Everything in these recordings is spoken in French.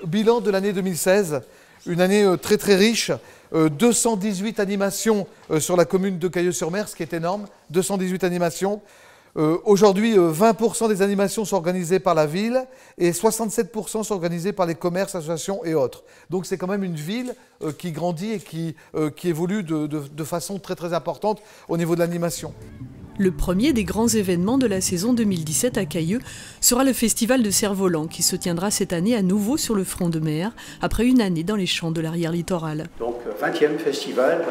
Bilan de l'année 2016, une année très très riche, 218 animations sur la commune de Cailleux-sur-Mer, ce qui est énorme, 218 animations. Aujourd'hui, 20% des animations sont organisées par la ville et 67% sont organisées par les commerces, associations et autres. Donc c'est quand même une ville qui grandit et qui évolue de façon très très importante au niveau de l'animation. Le premier des grands événements de la saison 2017 à Cailleux sera le festival de cerf-volant qui se tiendra cette année à nouveau sur le front de mer, après une année dans les champs de l'arrière littoral. Donc 20e festival,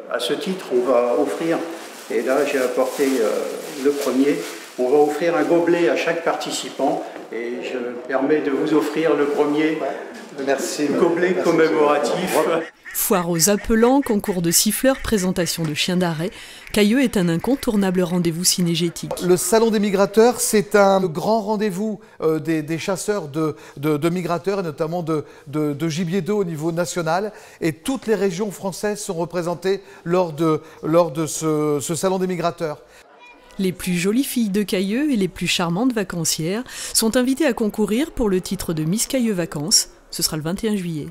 à ce titre on va offrir, et là j'ai apporté le premier, on va offrir un gobelet à chaque participant et je me permets de vous offrir le premier gobelet commémoratif. Foire aux appelants, concours de siffleurs, présentation de chiens d'arrêt, Cailleux est un incontournable rendez-vous cinégétique. Le Salon des migrateurs, c'est un grand rendez-vous des chasseurs de migrateurs et notamment de gibier d'eau au niveau national. Et toutes les régions françaises sont représentées lors de ce Salon des migrateurs. Les plus jolies filles de Cailleux et les plus charmantes vacancières sont invitées à concourir pour le titre de Miss Cailleux Vacances. Ce sera le 21 juillet.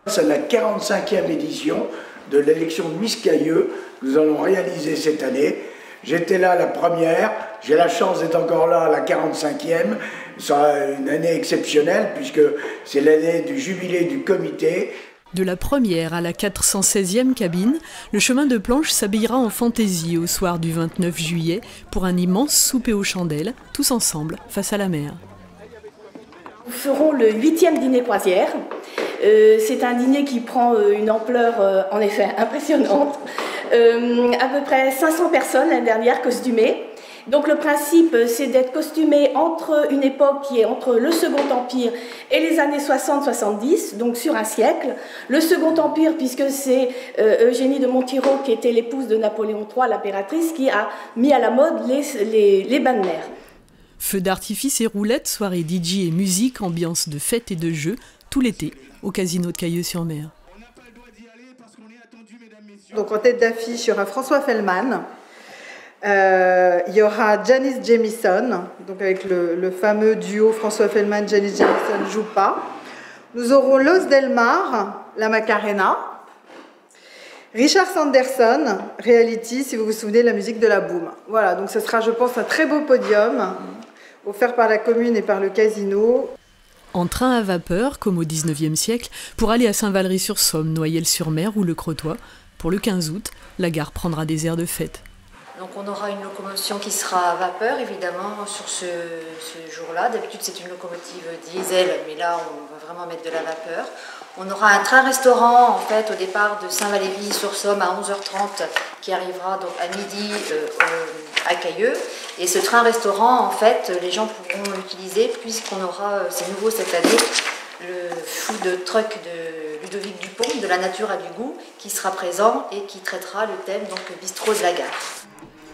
C'est la 45e édition de l'élection de Miss Cailleux que nous allons réaliser cette année. J'étais là la première, j'ai la chance d'être encore là la 45e. Ce sera une année exceptionnelle puisque c'est l'année du jubilé du comité. De la première à la 416e cabine, le chemin de planche s'habillera en fantaisie au soir du 29 juillet pour un immense souper aux chandelles, tous ensemble, face à la mer. Nous ferons le 8e dîner croisière. C'est un dîner qui prend une ampleur en effet impressionnante. À peu près 500 personnes l'année dernière costumées. Donc le principe c'est d'être costumé entre une époque qui est entre le Second Empire et les années 60-70, donc sur un siècle. Le Second Empire puisque c'est Eugénie de Montiro qui était l'épouse de Napoléon III, l'impératrice, qui a mis à la mode les bains de mer. Feux d'artifice et roulettes, soirées DJ et musique, ambiance de fête et de jeux, tout l'été, au casino de Cailleux-sur-Mer. Donc en tête d'affiche, il y aura François Fellman, il y aura Janice Jamison, donc avec le fameux duo François Fellman, Janice Jamison joue pas. Nous aurons Los Del Mar, la Macarena, Richard Sanderson, Reality, si vous vous souvenez de la musique de la Boom. Voilà, donc ce sera, je pense, un très beau podium offert par la commune et par le casino. En train à vapeur, comme au 19e siècle, pour aller à Saint-Valery-sur-Somme, Noyelles-sur-Mer ou Le Crotoy. Pour le 15 août, la gare prendra des airs de fête. Donc on aura une locomotion qui sera à vapeur, évidemment, sur ce jour-là. D'habitude, c'est une locomotive diesel, mais là, on va vraiment mettre de la vapeur. On aura un train-restaurant, en fait, au départ de Saint-Valery-sur-Somme à 11h30, qui arrivera donc à midi à Cailleux. Et ce train-restaurant, en fait, les gens pourront l'utiliser puisqu'on aura, c'est nouveau cette année, le food truck de Ludovic Dupont, de la nature à du goût, qui sera présent et qui traitera le thème donc bistrot de la gare.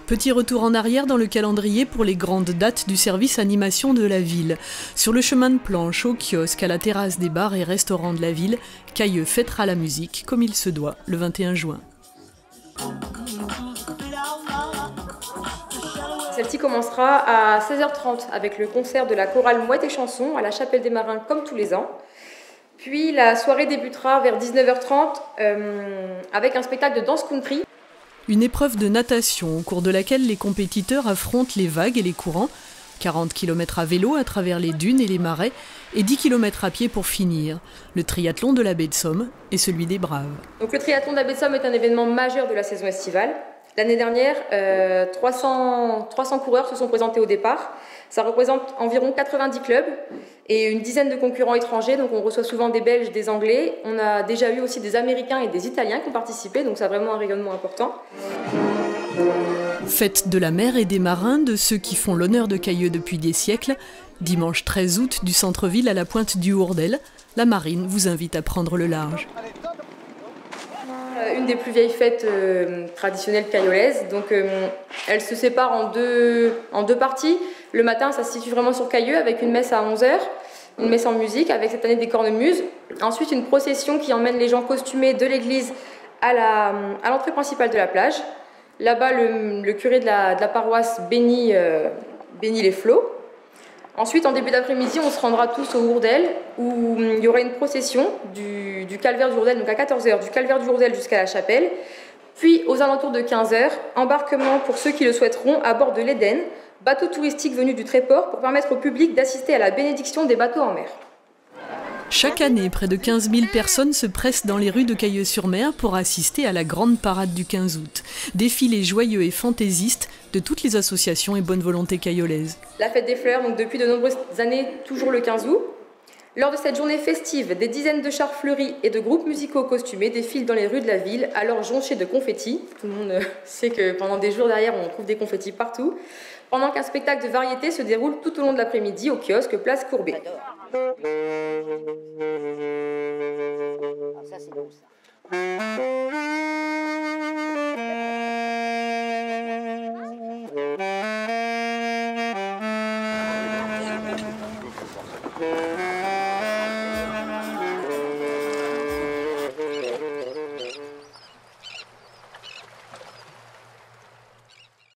Petit retour en arrière dans le calendrier pour les grandes dates du service animation de la ville. Sur le chemin de planche, au kiosque, à la terrasse des bars et restaurants de la ville, Cailleux fêtera la musique comme il se doit le 21 juin. Celle-ci commencera à 16h30 avec le concert de la chorale Mouette et Chansons à la Chapelle des Marins comme tous les ans. Puis la soirée débutera vers 19h30 avec un spectacle de danse country. Une épreuve de natation au cours de laquelle les compétiteurs affrontent les vagues et les courants. 40 km à vélo à travers les dunes et les marais et 10 km à pied pour finir. Le triathlon de la baie de Somme et celui des Braves. Donc le triathlon de la baie de Somme est un événement majeur de la saison estivale. L'année dernière, 300 coureurs se sont présentés au départ. Ça représente environ 90 clubs et une dizaine de concurrents étrangers. Donc on reçoit souvent des Belges, des Anglais. On a déjà eu aussi des Américains et des Italiens qui ont participé, donc ça a vraiment un rayonnement important. Fête de la mer et des marins, de ceux qui font l'honneur de Cailleux depuis des siècles. Dimanche 13 août, du centre-ville à la pointe du Hourdel, la marine vous invite à prendre le large. Une des plus vieilles fêtes traditionnelles caillolaises. Donc, elle se sépare en deux parties. Le matin, ça se situe vraiment sur Cailleux avec une messe à 11h, une messe en musique avec cette année des cornemuses. Ensuite, une procession qui emmène les gens costumés de l'église à l'entrée principale de la plage. Là-bas, le curé de la paroisse bénit les flots. Ensuite, en début d'après-midi, on se rendra tous au Hourdel, où il y aura une procession du calvaire du Hourdel, donc à 14 h, du calvaire du Hourdel jusqu'à la chapelle. Puis, aux alentours de 15 h, embarquement pour ceux qui le souhaiteront à bord de l'Éden, bateau touristique venu du Tréport pour permettre au public d'assister à la bénédiction des bateaux en mer. Chaque année, près de 15 000 personnes se pressent dans les rues de Cayeux-sur-Mer pour assister à la grande parade du 15 août. Défilé joyeux et fantaisiste de toutes les associations et bonnes volontés cayolaises. La fête des fleurs, donc depuis de nombreuses années, toujours le 15 août. Lors de cette journée festive, des dizaines de chars fleuris et de groupes musicaux costumés défilent dans les rues de la ville, alors jonchés de confettis. Tout le monde sait que pendant des jours derrière, on trouve des confettis partout. Pendant qu'un spectacle de variété se déroule tout au long de l'après-midi au kiosque Place Courbet. Ça, c'est beau, ça.